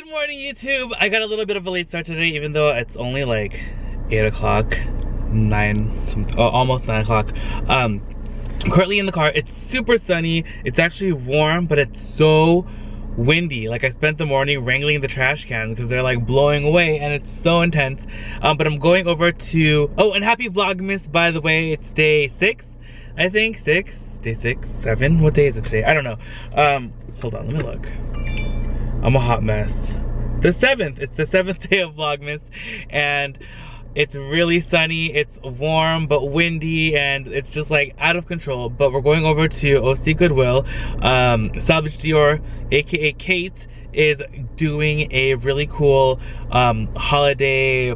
Good morning, YouTube. I got a little bit of a late start today, even though it's only like 8 o'clock, almost 9 o'clock. I'm currently in the car. It's super sunny. It's actually warm, but it's so windy. Like, I spent the morning wrangling the trash cans because they're like blowing away and it's so intense. But I'm going over to, oh, and happy Vlogmas, by the way. It's day 6, I think. Day 6, 7. What day is it today? I don't know. Hold on, let me look. I'm a hot mess. The 7th. It's the 7th day of Vlogmas, and it's really sunny. It's warm but windy, and it's just like out of control. But we're going over to OC Goodwill. Salvage Dior, aka Kate, is doing a really cool holiday.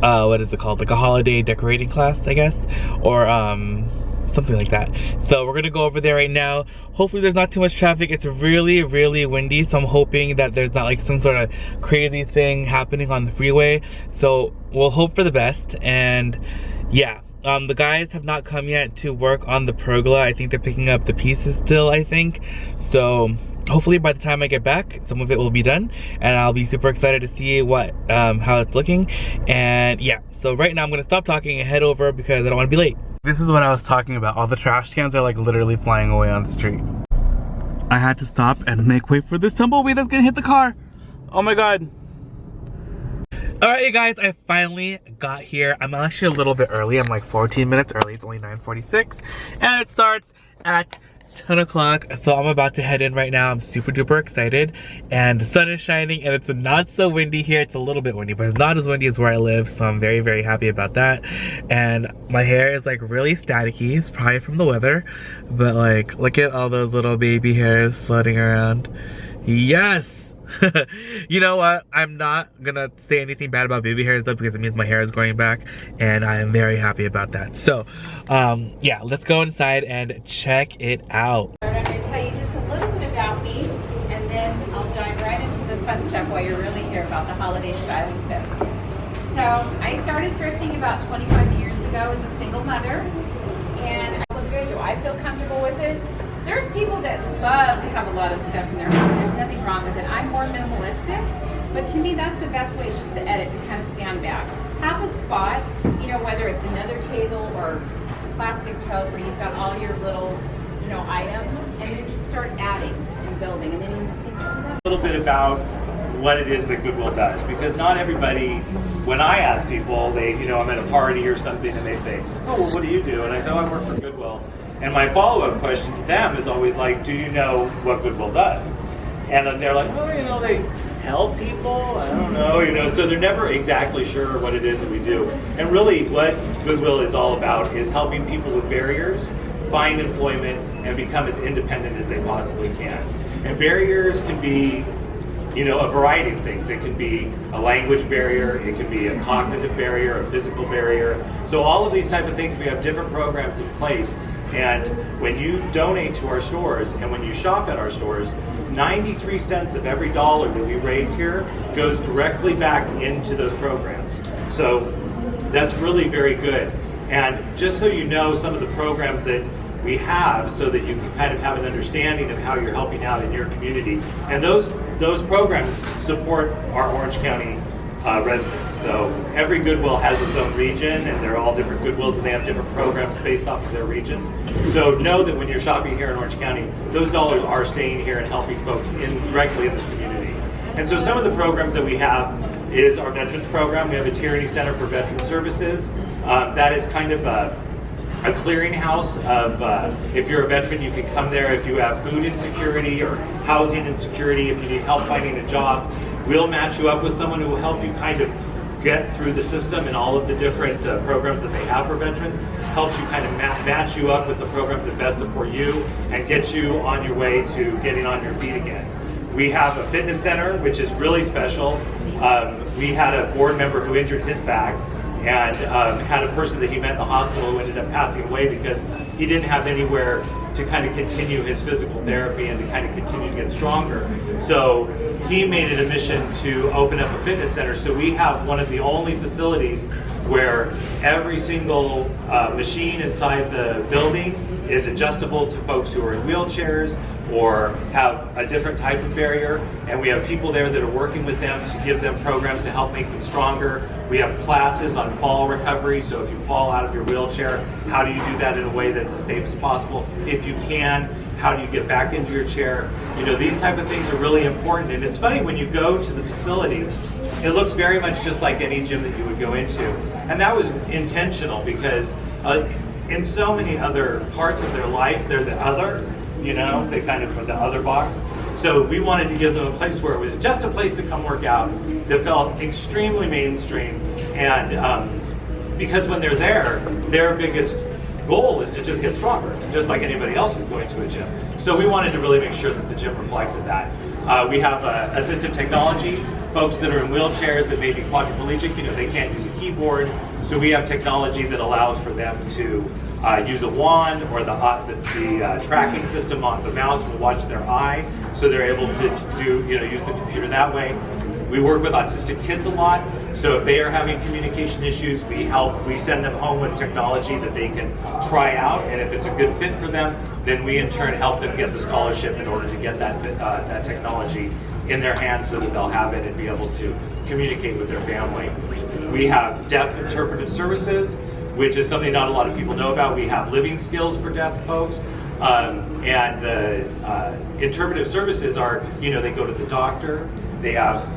What is it called? Like a holiday decorating class, I guess, or something like that. So we're gonna go over there right now. Hopefully there's not too much traffic. It's really, really windy, so I'm hoping that there's not like some sort of crazy thing happening on the freeway. So we'll hope for the best. And yeah, the guys have not come yet to work on the pergola. I think they're picking up the pieces still, I think. So hopefully by the time I get back, some of it will be done, and I'll be super excited to see what how it's looking. And yeah, so right now I'm gonna stop talking and head over because I don't want to be late. This is what I was talking about. All the trash cans are like literally flying away on the street. I had to stop and make way for this tumbleweed that's gonna hit the car. Oh my god. Alright, you guys, I finally got here. I'm actually a little bit early. I'm like 14 minutes early. It's only 9:46, and it starts at 10 o'clock, so I'm about to head in right now. I'm super duper excited, and the sun is shining, and it's not so windy here. It's a little bit windy, but it's not as windy as where I live, so I'm very, very happy about that. And my hair is like really staticky. It's probably from the weather, but like, look at all those little baby hairs floating around. Yes! You know what? I'm not gonna say anything bad about baby hairs though, because it means my hair is growing back, and I am very happy about that. So, yeah, let's go inside and check it out. I'm gonna tell you just a little bit about me, and then I'll dive right into the fun stuff while you're really here about the holiday styling tips. So, I started thrifting about 25 years ago as a single mother, and I look good. Do I feel comfortable with it? There's people that love to have a lot of stuff in their home. There's nothing wrong with it. I'm more minimalistic, but to me that's the best way, is just to edit, to kind of stand back. Have a spot, you know, whether it's another table or plastic tote where you've got all your little, you know, items, and then just start adding and building, and then you think, oh, that's a little bit about what it is that Goodwill does, because not everybody, when I ask people, they, you know, I'm at a party or something and they say, oh, well, what do you do? And I say, oh, I work for Goodwill. And my follow-up question to them is always like, do you know what Goodwill does? And then they're like, oh, you know, they help people? I don't know, you know, so they're never exactly sure what it is that we do. And really what Goodwill is all about is helping people with barriers find employment and become as independent as they possibly can. And barriers can be, you know, a variety of things. It can be a language barrier, it can be a cognitive barrier, a physical barrier. So all of these type of things, we have different programs in place. And when you donate to our stores and when you shop at our stores, 93 cents of every dollar that we raise here goes directly back into those programs. So that's really very good. And just so you know some of the programs that we have, so that you can kind of have an understanding of how you're helping out in your community. And those programs support our Orange County residents. So every Goodwill has its own region, and they're all different Goodwills, and they have different programs based off of their regions. So know that when you're shopping here in Orange County, those dollars are staying here and helping folks directly in this community. And so some of the programs that we have is our Veterans Program. We have a Tyranny Center for Veteran Services. That is kind of a clearinghouse of, if you're a veteran, you can come there if you have food insecurity or housing insecurity, if you need help finding a job. We'll match you up with someone who will help you kind of get through the system and all of the different programs that they have for veterans. Helps you kind of match you up with the programs that best support you and get you on your way to getting on your feet again. We have a fitness center, which is really special. We had a board member who injured his back, and had a person that he met in the hospital who ended up passing away because he didn't have anywhere to kind of continue his physical therapy and to kind of continue to get stronger. So he made it a mission to open up a fitness center. So we have one of the only facilities where every single machine inside the building is adjustable to folks who are in wheelchairs or have a different type of barrier, and we have people there that are working with them to give them programs to help make them stronger. We have classes on fall recovery, so if you fall out of your wheelchair, how do you do that in a way that's as safe as possible? If you can, how do you get back into your chair? You know, these type of things are really important, and it's funny when you go to the facility, it looks very much just like any gym that you would go into, and that was intentional because in so many other parts of their life, they're the other, you know, they kind of are the other box. So we wanted to give them a place where it was just a place to come work out that felt extremely mainstream, and because when they're there, their biggest goal is to just get stronger, just like anybody else who's going to a gym. So we wanted to really make sure that the gym reflected that. We have assistive technology, folks that are in wheelchairs that may be quadriplegic, you know, they can't use a keyboard. So we have technology that allows for them to use a wand, or the tracking system on the mouse will watch their eye, so they're able to do, you know, use the computer that way. We work with autistic kids a lot, so if they are having communication issues, we send them home with technology that they can try out, and if it's a good fit for them, then we in turn help them get the scholarship in order to get that technology in their hands so that they'll have it and be able to communicate with their family. We have deaf interpretive services, which is something not a lot of people know about. We have living skills for deaf folks. And the interpretive services are, you know, they go to the doctor, they have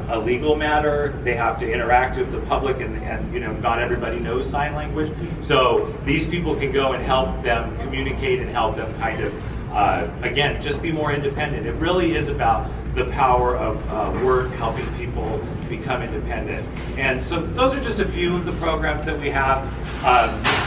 a legal matter, they have to interact with the public, and you know, not everybody knows sign language. So these people can go and help them communicate and help them kind of, again, just be more independent. It really is about the power of work helping people become independent. And so those are just a few of the programs that we have.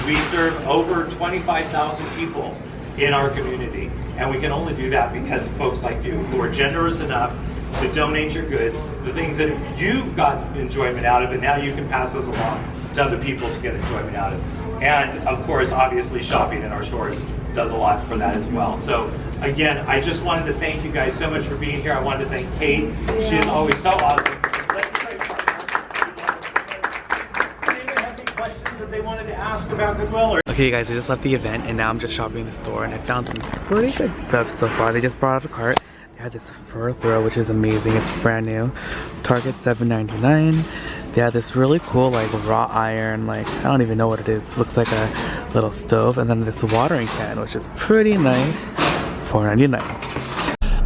We serve over 25,000 people in our community, and we can only do that because of folks like you who are generous enough to donate your goods, the things that you've got enjoyment out of, and now you can pass those along to other people to get enjoyment out of. And of course, obviously, shopping in our stores does a lot for that as well. So again, I just wanted to thank you guys so much for being here. I wanted to thank Kate. She is always so awesome. They wanted to ask about Goodwill, or okay, guys, I just left the event and now I'm just shopping in the store, and I found some pretty good stuff so far. They just brought out a cart. They had this fur throw, which is amazing. It's brand new. Target $7.99. They had this really cool like raw iron, like I don't even know what it is. Looks like a little stove, and then this watering can, which is pretty nice, $4.99.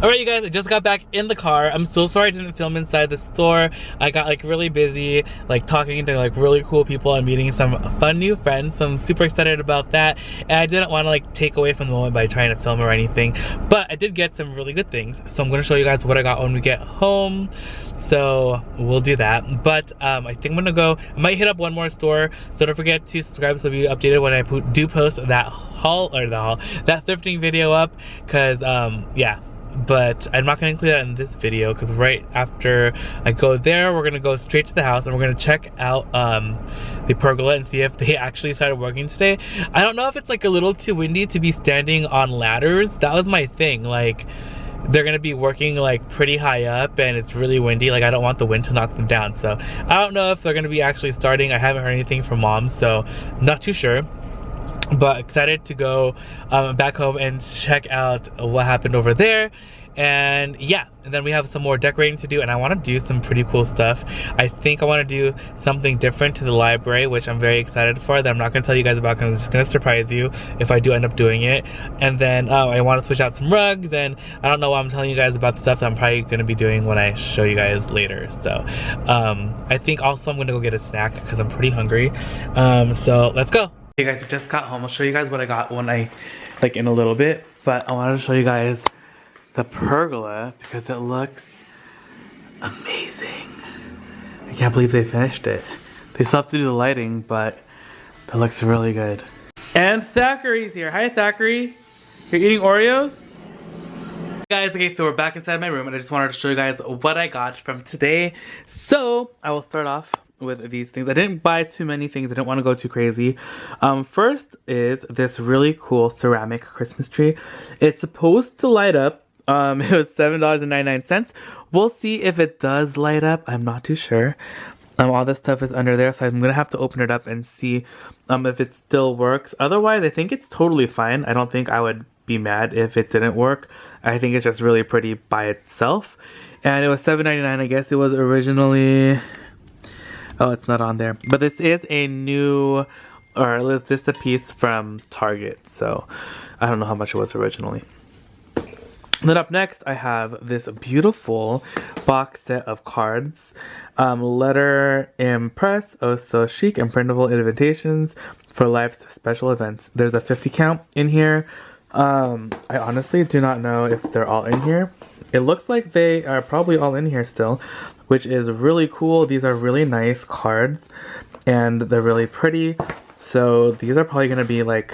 Alright, you guys, I just got back in the car. I'm so sorry I didn't film inside the store. I got like really busy, like talking to like really cool people and meeting some fun new friends, so I'm super excited about that. And I didn't want to like take away from the moment by trying to film or anything, but I did get some really good things, so I'm going to show you guys what I got when we get home. So we'll do that, but I think I'm gonna go, I might hit up one more store, so don't forget to subscribe so you'll be updated when I do post that that thrifting video up, because yeah. But I'm not going to include that in this video, because right after I go there, we're going to go straight to the house and we're going to check out the pergola and see if they actually started working today. I don't know if it's like a little too windy to be standing on ladders. That was my thing. Like, they're going to be working like pretty high up and it's really windy. Like, I don't want the wind to knock them down. So I don't know if they're going to be actually starting. I haven't heard anything from Mom, so not too sure. But excited to go back home and check out what happened over there. And yeah, and then we have some more decorating to do, and I want to do some pretty cool stuff. I think I want to do something different to the library, which I'm very excited for, that I'm not going to tell you guys about because it's going to surprise you if I do end up doing it. And then I want to switch out some rugs, and I don't know why I'm telling you guys about the stuff that I'm probably going to be doing when I show you guys later. So I think also I'm going to go get a snack because I'm pretty hungry. So let's go. Hey guys, I just got home. I'll show you guys what I got when I, like, in a little bit, but I wanted to show you guys the pergola because it looks amazing. I can't believe they finished it. They still have to do the lighting, but it looks really good. And Thackeray's here. Hi, Thackeray. You're eating Oreos? Guys, okay, so we're back inside my room, and I just wanted to show you guys what I got from today. So I will start off with these things. I didn't buy too many things. I didn't want to go too crazy. First is this really cool ceramic Christmas tree. It's supposed to light up It was $7.99. We'll see if it does light up. I'm not too sure. All this stuff is under there, so I'm gonna have to open it up and see if it still works. Otherwise, I think it's totally fine. I don't think I would be mad if it didn't work. I think it's just really pretty by itself. And it was $7.99. I guess it was originally... Oh, it's not on there. But this is a new... Or is this a piece from Target? So I don't know how much it was originally. Then up next, I have this beautiful box set of cards. Letter Impress, oh so chic and printable invitations for life's special events. There's a 50 count in here. I honestly do not know if they're all in here. It looks like they are probably all in here still, which is really cool. These are really nice cards and they're really pretty. So these are probably going to be like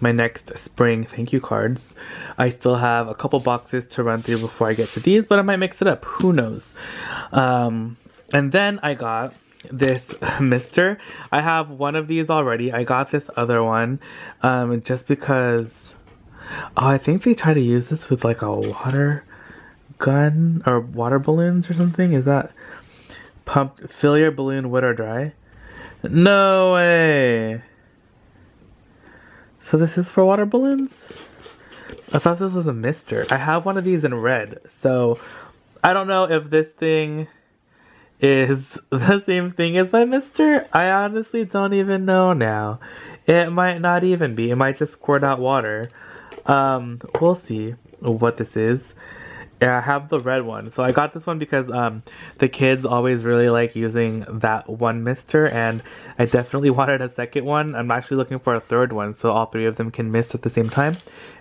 my next spring thank you cards. I still have a couple boxes to run through before I get to these, but I might mix it up. Who knows? And then I got this mister. I have one of these already. I got this other one just because... Oh, I think they try to use this with like a water gun or water balloons or something. Is that... Fill your balloon wet or dry? No way! So this is for water balloons? I thought this was a mister. I have one of these in red, so I don't know if this thing is the same thing as my mister. I honestly don't even know now. It might not even be. It might just squirt out water. We'll see what this is. Yeah, I have the red one. So I got this one because the kids always really like using that one mister, and I definitely wanted a second one. I'm actually looking for a third one so all three of them can mist at the same time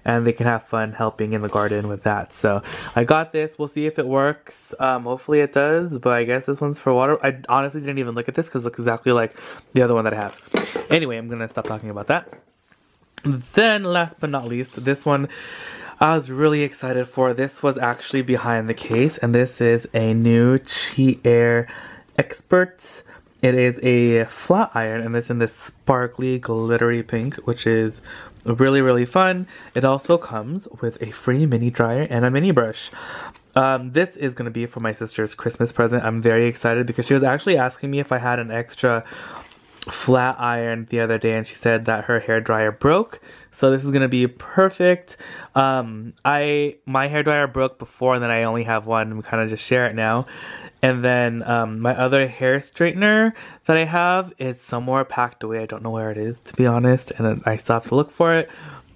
and they can have fun helping in the garden with that. So I got this. We'll see if it works. Hopefully it does, but I guess this one's for water. I honestly didn't even look at this because it looks exactly like the other one that I have. Anyway, I'm gonna stop talking about that. Then last but not least, this one I was really excited for. This was actually behind the case, and this is a new Chi Air Expert. It is a flat iron, and it's in this sparkly, glittery pink, which is really, really fun. It also comes with a free mini dryer and a mini brush. This is going to be for my sister's Christmas present. I'm very excited because she was actually asking me if I had an extra flat iron the other day, and she said that her hair dryer broke, so this is gonna be perfect. My hair dryer broke before, and then I only have one. We kind of just share it now. And then my other hair straightener that I have is somewhere packed away. I don't know where it is, to be honest, and I still have to look for it.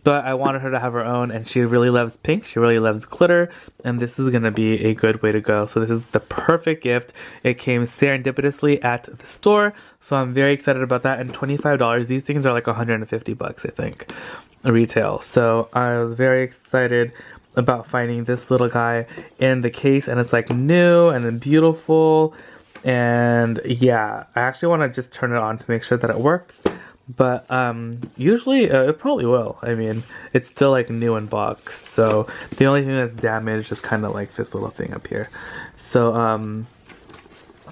But I wanted her to have her own, and she really loves pink. She really loves glitter, and this is gonna be a good way to go. So this is the perfect gift. It came serendipitously at the store, so I'm very excited about that. And $25. These things are like 150 bucks, I think, retail. So I was very excited about finding this little guy in the case, and it's like new and then beautiful. And yeah, I actually want to just turn it on to make sure that it works. But usually it probably will. I mean, it's still like new in box, so the only thing that's damaged is kind of like this little thing up here. So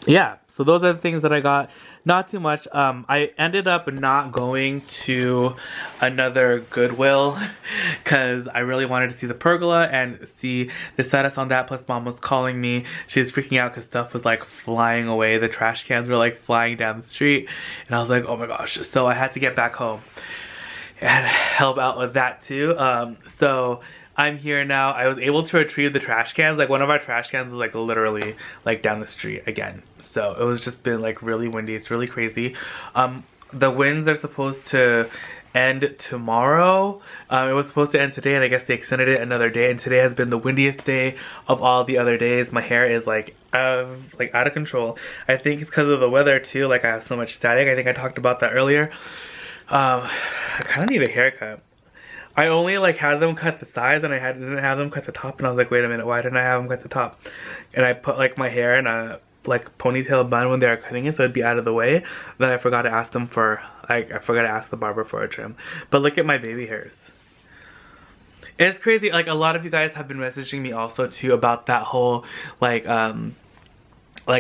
yeah, so those are the things that I got. Not too much. I ended up not going to another Goodwill because I really wanted to see the pergola and see the status on that. Plus mom was calling me. She was freaking out because stuff was like flying away. The trash cans were like flying down the street, and I was like, oh my gosh. So I had to get back home and help out with that too. So I'm here now. I was able to retrieve the trash cans. Like one of our trash cans was like literally like down the street again. So it was just been like really windy. It's really crazy. The winds are supposed to end tomorrow. It was supposed to end today, and I guess they extended it another day, and today has been the windiest day of all the other days. My hair is like out of control. I think it's because of the weather too. Like I have so much static. I think I talked about that earlier. I kind of need a haircut. I only like had them cut the sides, and I didn't have them cut the top, and I was like, wait a minute, why didn't I have them cut the top? And I put like my hair in a like ponytail bun when they were cutting it, so it'd be out of the way. Then I forgot to ask them for like, I forgot to ask the barber for a trim. But look at my baby hairs. And it's crazy, like a lot of you guys have been messaging me also too about that whole like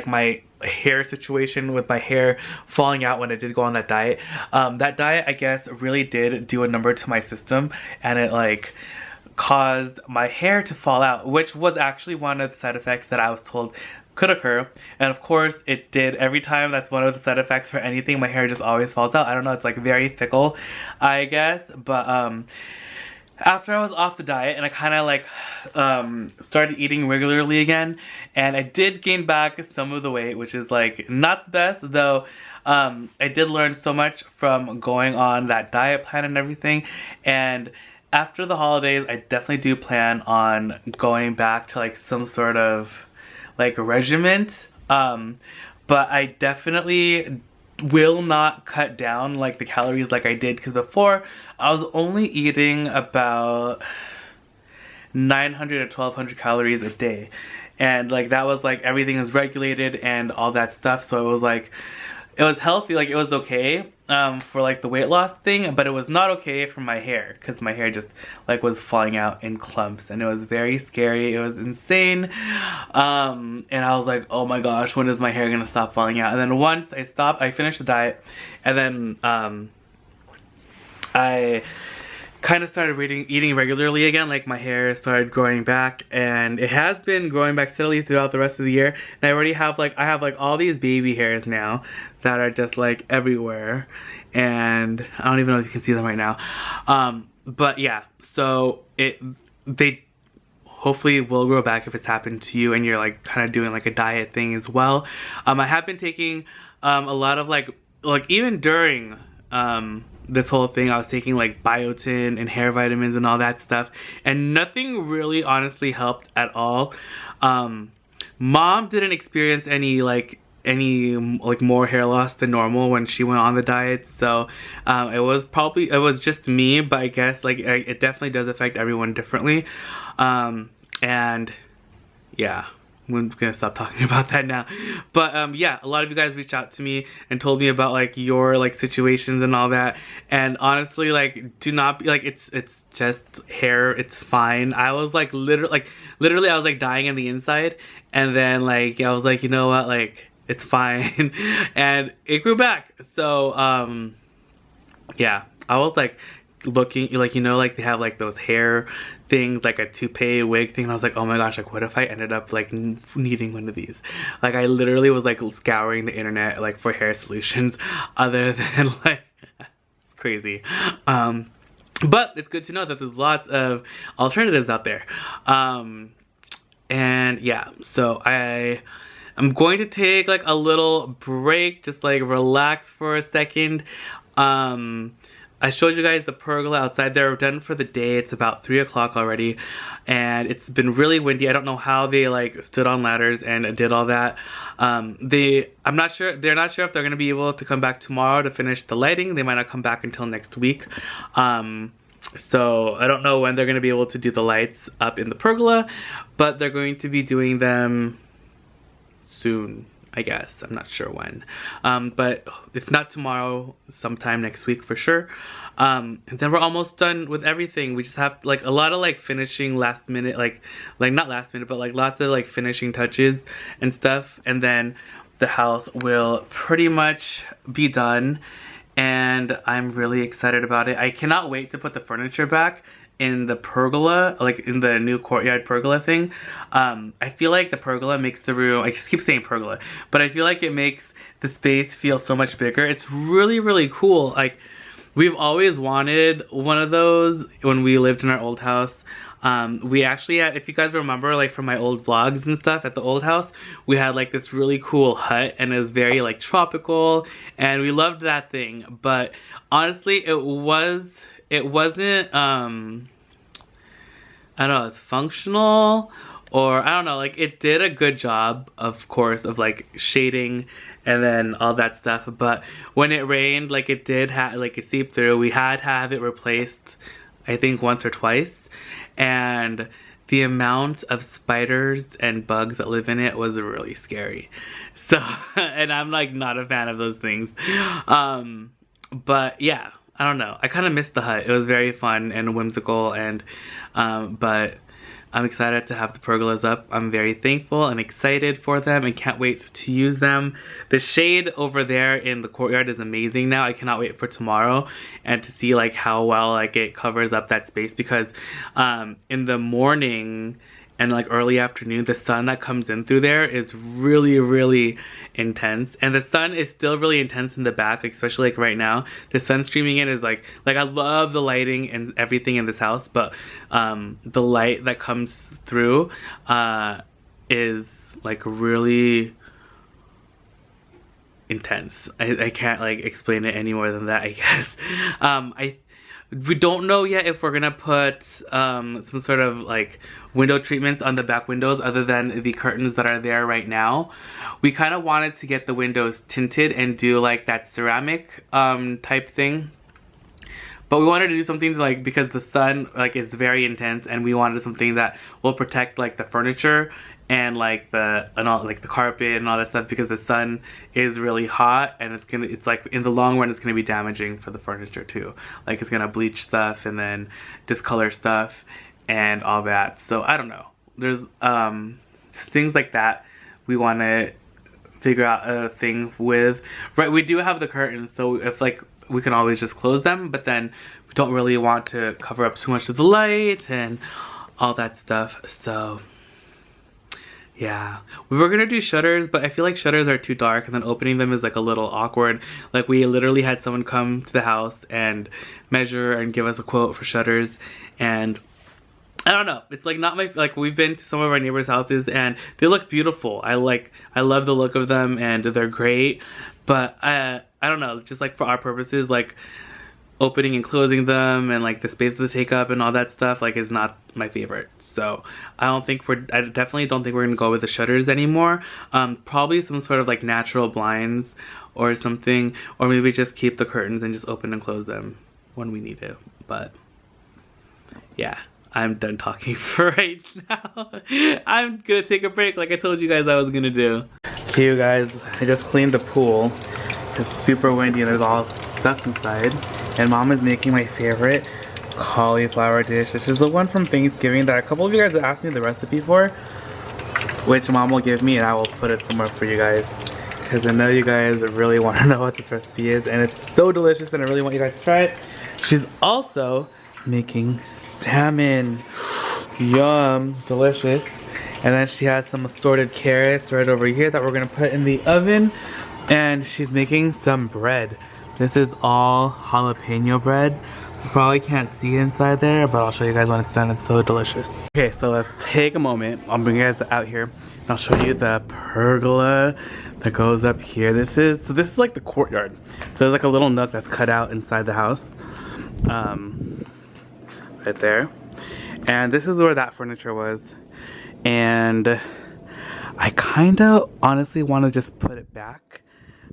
my hair situation with my hair falling out when I did go on that diet. That diet, I guess, really did do a number to my system, and it like caused my hair to fall out, which was actually one of the side effects that I was told could occur. And of course it did. Every time that's one of the side effects for anything, my hair just always falls out. I don't know, it's like very fickle, I guess. But after I was off the diet and I kind of like started eating regularly again, and I did gain back some of the weight, which is like not the best, though. I did learn so much from going on that diet plan and everything. And after the holidays, I definitely do plan on going back to like some sort of like regiment. But I definitely will not cut down like the calories like I did, because before I was only eating about 900 to 1200 calories a day, and like that was like everything is regulated and all that stuff. So it was like, it was healthy, like it was okay for like the weight loss thing, but it was not okay for my hair, because my hair just like was falling out in clumps, and it was very scary. It was insane. And I was like, oh my gosh, when is my hair gonna stop falling out? And then once I stopped, I finished the diet, and then I kind of started eating regularly again. Like my hair started growing back, and it has been growing back steadily throughout the rest of the year. And I already have like, I have like all these baby hairs now that are just like everywhere, and I don't even know if you can see them right now. But yeah, so they hopefully will grow back if it's happened to you and you're like kind of doing like a diet thing as well. I have been taking a lot of like even during this whole thing, I was taking like biotin and hair vitamins and all that stuff, and nothing really honestly helped at all. Mom didn't experience any more hair loss than normal when she went on the diet, so it was just me, but I guess like it definitely does affect everyone differently. And yeah, I'm gonna stop talking about that now. But yeah, a lot of you guys reached out to me and told me about like your like situations and all that, and honestly, like, do not be like, it's just hair, it's fine. I was like literally I was like dying on the inside, and then like I was like, you know what, like it's fine. And it grew back. So yeah, I was like looking, like, you know, like they have like those hair things, like a toupee wig thing, and I was like, oh my gosh, like what if I ended up like needing one of these? Like I literally was like scouring the internet like for hair solutions other than like it's crazy. But it's good to know that there's lots of alternatives out there. And yeah, so I'm going to take like a little break, just like relax for a second. I showed you guys the pergola outside. They're done for the day. It's about 3 o'clock already, and it's been really windy. I don't know how they like stood on ladders and did all that. I'm not sure. They're not sure if they're gonna be able to come back tomorrow to finish the lighting. They might not come back until next week. So I don't know when they're gonna be able to do the lights up in the pergola, but they're going to be doing them soon, I guess. I'm not sure when. But if not tomorrow, sometime next week for sure. And then we're almost done with everything. We just have like a lot of like finishing last minute, like not last minute, but like lots of like finishing touches and stuff. And then the house will pretty much be done. And I'm really excited about it. I cannot wait to put the furniture back in the pergola, like in the new courtyard pergola thing. I feel like the pergola makes the room, I just keep saying pergola, but I feel like it makes the space feel so much bigger. It's really, really cool. Like, we've always wanted one of those when we lived in our old house. We actually had, if you guys remember, like from my old vlogs and stuff at the old house, we had like this really cool hut, and it was very like tropical, and we loved that thing. But honestly, it wasn't I don't know, it's functional, or I don't know, like it did a good job, of course, of like shading and then all that stuff. But when it rained, like it did have like a seep through. We had to have it replaced, I think once or twice, and the amount of spiders and bugs that live in it was really scary. So, and I'm like not a fan of those things. But yeah, I don't know, I kind of missed the hut. It was very fun and whimsical, and but I'm excited to have the pergolas up. I'm very thankful and excited for them and can't wait to use them. The shade over there in the courtyard is amazing now. I cannot wait for tomorrow and to see like how well like it covers up that space, because in the morning and like early afternoon, the sun that comes in through there is really intense, and the sun is still really intense in the back, like, especially like right now. The sun streaming in is like I love the lighting and everything in this house, but the light that comes through is like really intense. I can't like explain it any more than that, I guess. We don't know yet if we're gonna put some sort of like window treatments on the back windows other than the curtains that are there right now. We kind of wanted to get the windows tinted and do like that ceramic type thing. But we wanted to do something like, because the sun like is very intense, and we wanted something that will protect like the furniture and like the carpet and all that stuff, because the sun is really hot, and it's like in the long run it's gonna be damaging for the furniture too. Like it's gonna bleach stuff and then discolor stuff and all that. So I don't know. There's things like that we want to figure out a thing with. Right, we do have the curtains, so if like we can always just close them, but then we don't really want to cover up too much of the light and all that stuff. So yeah, we were gonna do shutters, but I feel like shutters are too dark, and then opening them is like a little awkward. Like we literally had someone come to the house and measure and give us a quote for shutters, and I don't know, it's like not my, like we've been to some of our neighbors' houses and they look beautiful. I love the look of them and they're great, but I don't know, just like for our purposes, like opening and closing them and like the space they take up and all that stuff like is not my favorite. So I definitely don't think we're gonna go with the shutters anymore. Probably some sort of like natural blinds or something, or maybe just keep the curtains and just open and close them when we need to. But yeah, I'm done talking for right now. I'm gonna take a break like I told you guys I was gonna do. Okay, you guys, I just cleaned the pool. It's super windy and there's all stuff inside. And Mom is making my favorite cauliflower dish. This is the one from Thanksgiving that a couple of you guys have asked me the recipe for, which Mom will give me, and I will put it somewhere for you guys, because I know you guys really want to know what this recipe is, and it's so delicious and I really want you guys to try it. She's also making salmon. Yum, delicious. And then she has some assorted carrots right over here that we're gonna put in the oven, and she's making some bread. This is all jalapeno bread. You probably can't see inside there, but I'll show you guys when it's done. It's so delicious. Okay, so let's take a moment. I'll bring you guys out here and I'll show you the pergola that goes up here. This is like the courtyard. So there's like a little nook that's cut out inside the house. Right there. And this is where that furniture was. And I kinda honestly want to just put it back.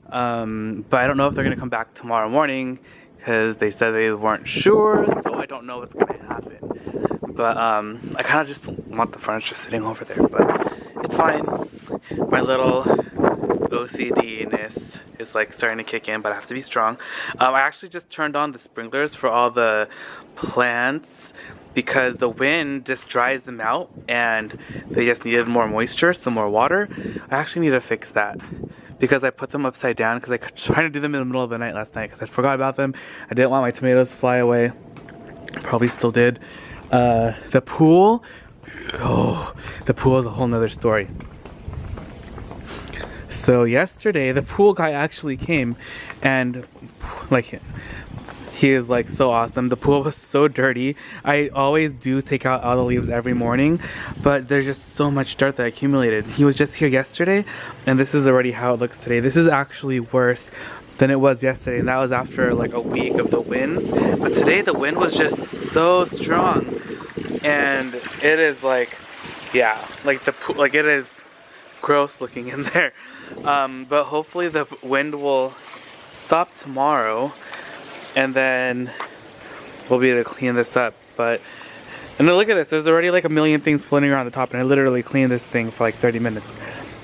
But I don't know if they're gonna come back tomorrow morning, because they said they weren't sure, so I don't know what's gonna happen. But I kind of just want the furniture sitting over there, but it's fine. My little OCD-ness is like starting to kick in, but I have to be strong. I actually just turned on the sprinklers for all the plants because the wind just dries them out and they just needed more moisture, some more water. I actually need to fix that, because I put them upside down because I tried to do them in the middle of the night last night because I forgot about them. I didn't want my tomatoes to fly away. Probably still did. The pool. Oh, the pool is a whole nother story. So yesterday, the pool guy actually came, and like, he is like so awesome. The pool was so dirty. I always do take out all the leaves every morning, but there's just so much dirt that accumulated. He was just here yesterday, and this is already how it looks today. This is actually worse than it was yesterday, and that was after like a week of the winds. But today the wind was just so strong, and it is like, yeah, like the pool, like it is gross looking in there. But hopefully the wind will stop tomorrow, and then we'll be able to clean this up. But, and then look at this, there's already like a million things floating around the top, and I literally cleaned this thing for like 30 minutes.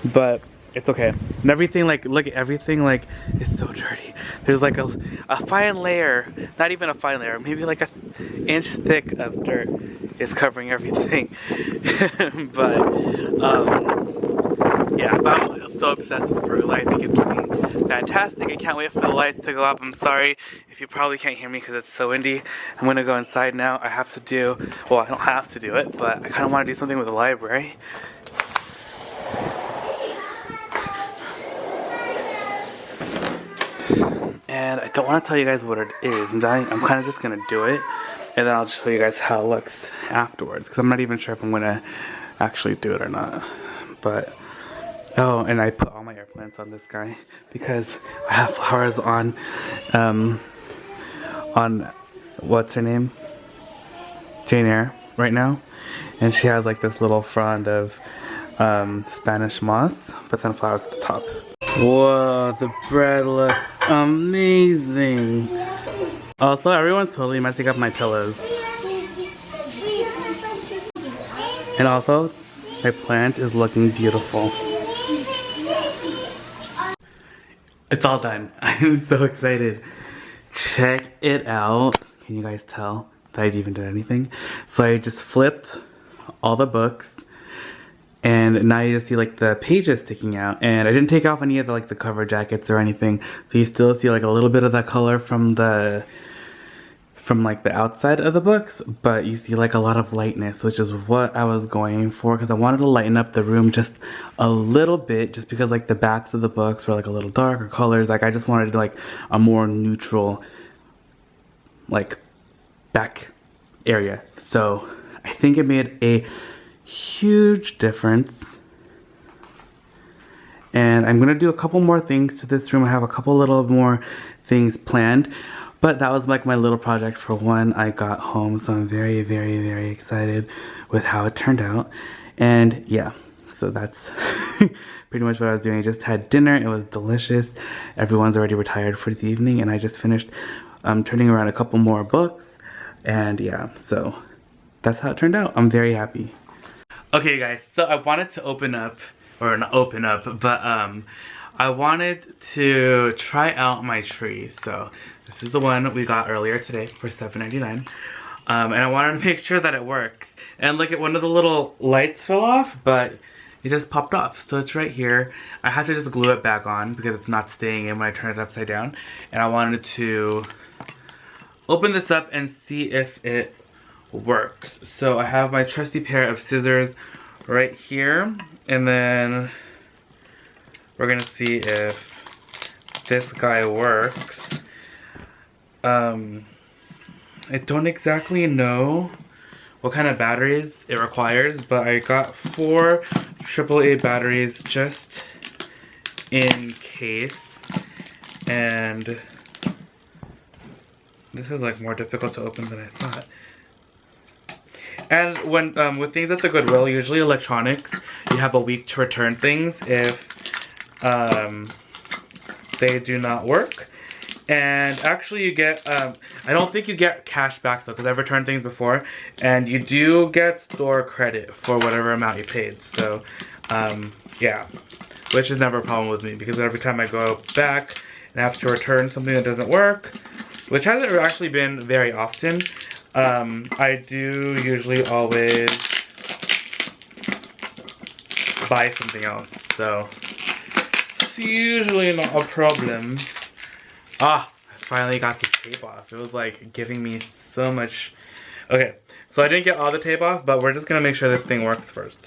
But It's okay. And everything, like, look at everything, like, it's so dirty. There's like a fine layer, not even a fine layer, maybe like an inch thick of dirt is covering everything. But, yeah, but I'm so obsessed with Peru. I think it's looking fantastic. I can't wait for the lights to go up. I'm sorry if you probably can't hear me because it's so windy. I'm gonna go inside now. I have to do, well, I don't have to do it, but I kind of want to do something with the library. And I don't want to tell you guys what it is. I'm kind of just gonna do it, and then I'll show you guys how it looks afterwards, because I'm not even sure if I'm gonna actually do it or not. But oh, and I put all my air plants on this guy because I have flowers on what's her name, Jane Eyre, right now, and she has like this little frond of Spanish moss, but then flowers at the top. Whoa, the bread looks amazing. Also, everyone's totally messing up my pillows. And also, my plant is looking beautiful. It's all done. I am so excited. Check it out. Can you guys tell that I even did anything? So I just flipped all the books, and now you just see like the pages sticking out, and I didn't take off any of the like the cover jackets or anything, so you still see like a little bit of that color from like the outside of the books, but you see like a lot of lightness, which is what I was going for, because I wanted to lighten up the room just a little bit, just because like the backs of the books were like a little darker colors. Like I just wanted like a more neutral like back area. So I think it made a huge difference, and I'm gonna do a couple more things to this room. I have a couple little more things planned, but that was like my little project for when I got home, so I'm very, very, very excited with how it turned out. And yeah, so that's pretty much what I was doing. I just had dinner. It was delicious. Everyone's already retired for the evening, and I just finished turning around a couple more books, and yeah, so that's how it turned out. I'm very happy. Okay guys, so I wanted to open up, or not open up, but I wanted to try out my tree. So this is the one we got earlier today for $7.99, and I wanted to make sure that it works. And look at, one of the little lights fell off, but it just popped off. So it's right here. I had to just glue it back on because it's not staying in when I turn it upside down. And I wanted to open this up and see if it works. So I have my trusty pair of scissors right here, and then we're gonna see if this guy works. I don't exactly know what kind of batteries it requires, but I got 4 AAA batteries just in case. And this is like more difficult to open than I thought. And when with things at the Goodwill, usually electronics, you have a week to return things if they do not work. And actually you get, I don't think you get cash back though, because I've returned things before, and you do get store credit for whatever amount you paid. So yeah, which is never a problem with me, because every time I go back and have to return something that doesn't work, which hasn't actually been very often, I do usually always buy something else, so it's usually not a problem. Ah, I finally got the tape off. It was like giving me so much. Okay, so I didn't get all the tape off, but we're just gonna make sure this thing works first.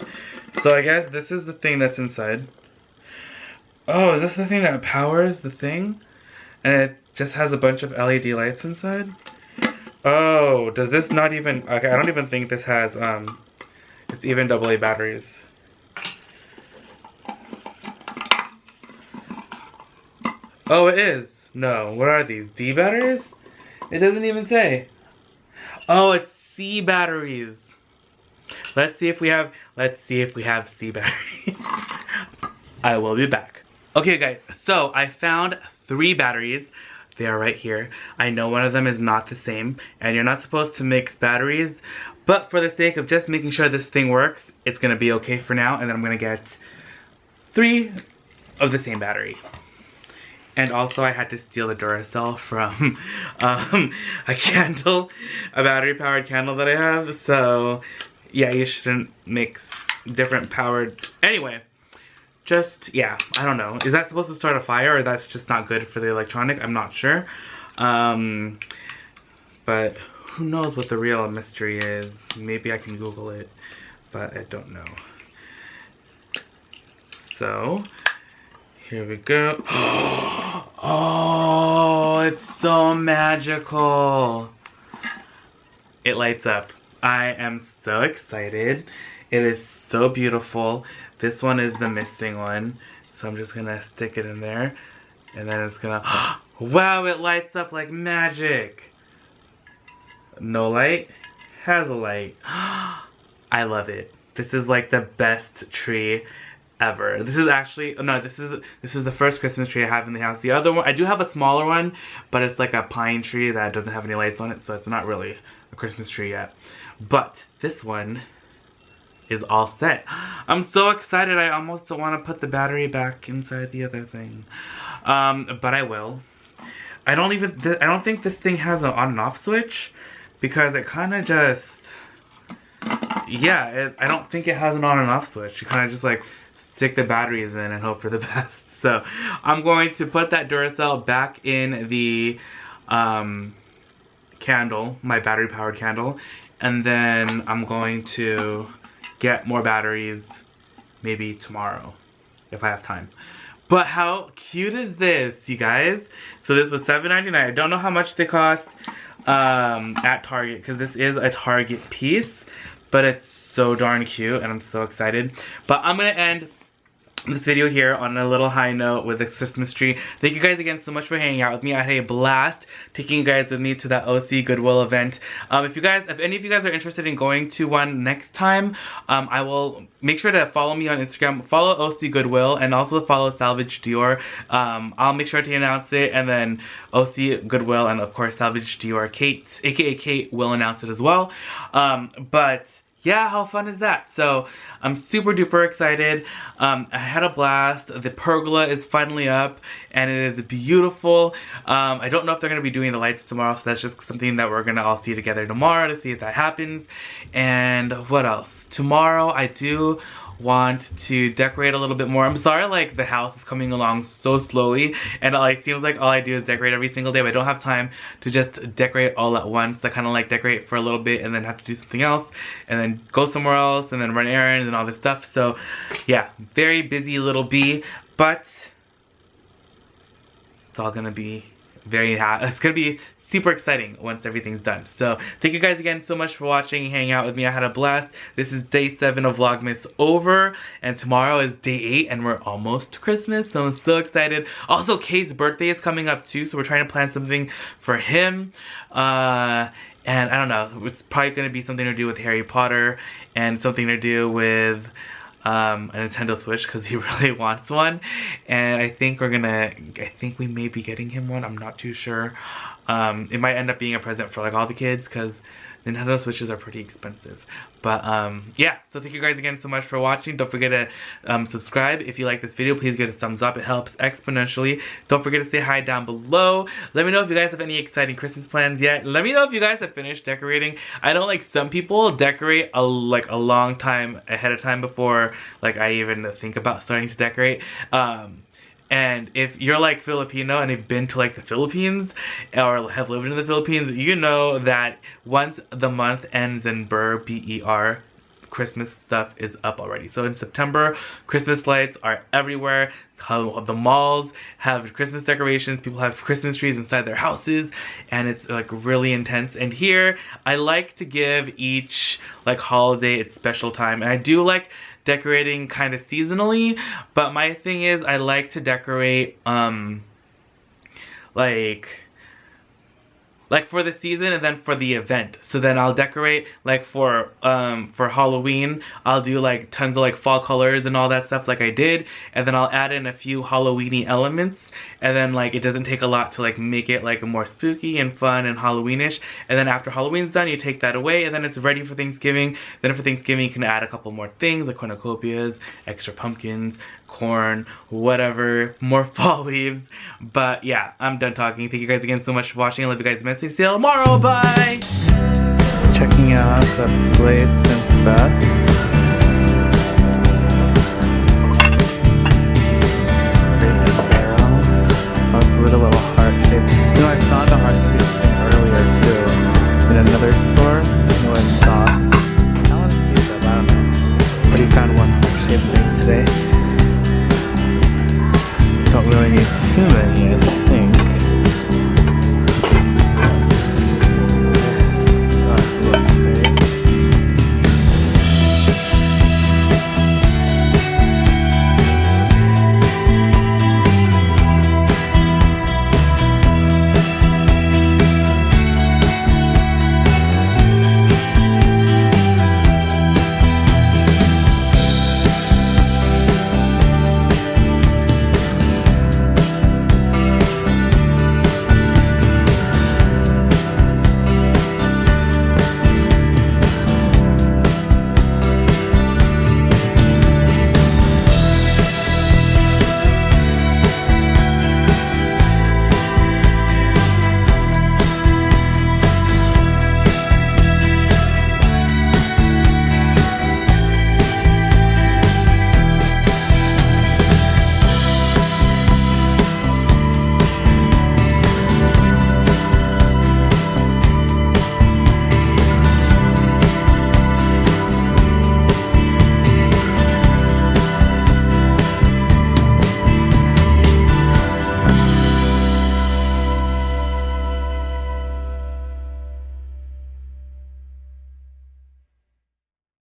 So I guess this is the thing that's inside. Oh, is this the thing that powers the thing? And it just has a bunch of LED lights inside? Oh, does this not even, okay, I don't even think this has, it's even AA batteries. Oh, it is. No, what are these? D batteries? It doesn't even say. Oh, it's C batteries. Let's see if we have C batteries. I will be back. Okay guys, so I found 3 batteries. They are right here. I know one of them is not the same, and you're not supposed to mix batteries, but for the sake of just making sure this thing works, it's gonna be okay for now, and then I'm gonna get 3 of the same battery. And also I had to steal the Duracell from a candle, a battery powered candle that I have. So yeah, you shouldn't mix different powered, anyway. Just, yeah, I don't know. Is that supposed to start a fire, or that's just not good for the electronic? I'm not sure. But who knows what the real mystery is. Maybe I can Google it, but I don't know. So, here we go. Oh, it's so magical. It lights up. I am so excited. It is so beautiful. This one is the missing one, so I'm just gonna stick it in there, and then it's gonna, wow, it lights up like magic. No light, has a light. I love it. This is like the best tree ever. This is actually, no, this is the first Christmas tree I have in the house. The other one, I do have a smaller one, but it's like a pine tree that doesn't have any lights on it, so it's not really a Christmas tree yet. But this one is all set. I'm so excited. I almost don't want to put the battery back inside the other thing, but I will. I don't think this thing has an on and off switch, because it kind of just, yeah, I don't think it has an on and off switch. You kind of just like stick the batteries in and hope for the best. So I'm going to put that Duracell back in the candle, my battery powered candle, and then I'm going to get more batteries maybe tomorrow if I have time. But how cute is this, you guys? So this was $7.99. I don't know how much they cost at Target, because this is a Target piece, but it's so darn cute and I'm so excited. But I'm gonna end this video here on a little high note with this Christmas tree. Thank you guys again so much for hanging out with me. I had a blast taking you guys with me to that OC Goodwill event. If any of you guys are interested in going to one next time, I will make sure to follow me on Instagram, follow OC Goodwill, and also follow Salvage Dior. I'll make sure to announce it, and then OC Goodwill and of course Salvage Dior Kate, aka Kate, will announce it as well. But yeah, how fun is that? So I'm super duper excited. I had a blast. The pergola is finally up and it is beautiful. I don't know if they're going to be doing the lights tomorrow, so that's just something that we're going to all see together tomorrow to see if that happens. And what else? Tomorrow I do want to decorate a little bit more. I'm sorry, like, the house is coming along so slowly, and it like seems like all I do is decorate every single day, but I don't have time to just decorate all at once. I kind of like decorate for a little bit and then have to do something else and then go somewhere else and then run errands and all this stuff. So yeah, very busy little bee, but it's all gonna be it's gonna be super exciting once everything's done. So thank you guys again so much for watching and hanging out with me. I had a blast. This is day 7 of Vlogmas over, and tomorrow is day 8 and we're almost to Christmas, so I'm so excited. Also, Kay's birthday is coming up too, so we're trying to plan something for him. And I don't know, it's probably going to be something to do with Harry Potter and something to do with a Nintendo Switch, because he really wants one. And I think we may be getting him one. I'm not too sure. It might end up being a present for like all the kids, because Nintendo Switches are pretty expensive. But yeah, so thank you guys again so much for watching. Don't forget to subscribe. If you like this video, please give it a thumbs up. It helps exponentially. Don't forget to say hi down below. Let me know if you guys have any exciting Christmas plans yet. Let me know if you guys have finished decorating. I know like some people decorate a long time ahead of time before like I even think about starting to decorate. And if you're like Filipino and you've been to like the Philippines or have lived in the Philippines, you know that once the month ends in Ber, B-E-R, Christmas stuff is up already. So in September, Christmas lights are everywhere. The malls have Christmas decorations. People have Christmas trees inside their houses, and it's like really intense. And here, I like to give each like holiday its special time. And I do like decorating kind of seasonally, but my thing is I like to decorate like for the season and then for the event. So then I'll decorate like for Halloween. I'll do like tons of like fall colors and all that stuff like I did, and then I'll add in a few Halloween-y elements, and then like it doesn't take a lot to like make it like more spooky and fun and Halloweenish. And then after Halloween's done, you take that away and then it's ready for Thanksgiving. Then for Thanksgiving you can add a couple more things like cornucopias, extra pumpkins, corn, whatever, more fall leaves. But yeah, I'm done talking. Thank you guys again so much for watching. I love you guys immensely. See you tomorrow. Bye! Checking out the plates and stuff. Little heart shape. You know, I saw the heart shape thing earlier too in another store. You know, I saw. I want to see that, I don't know. But he found one heart shape thing today. Don't really need too many.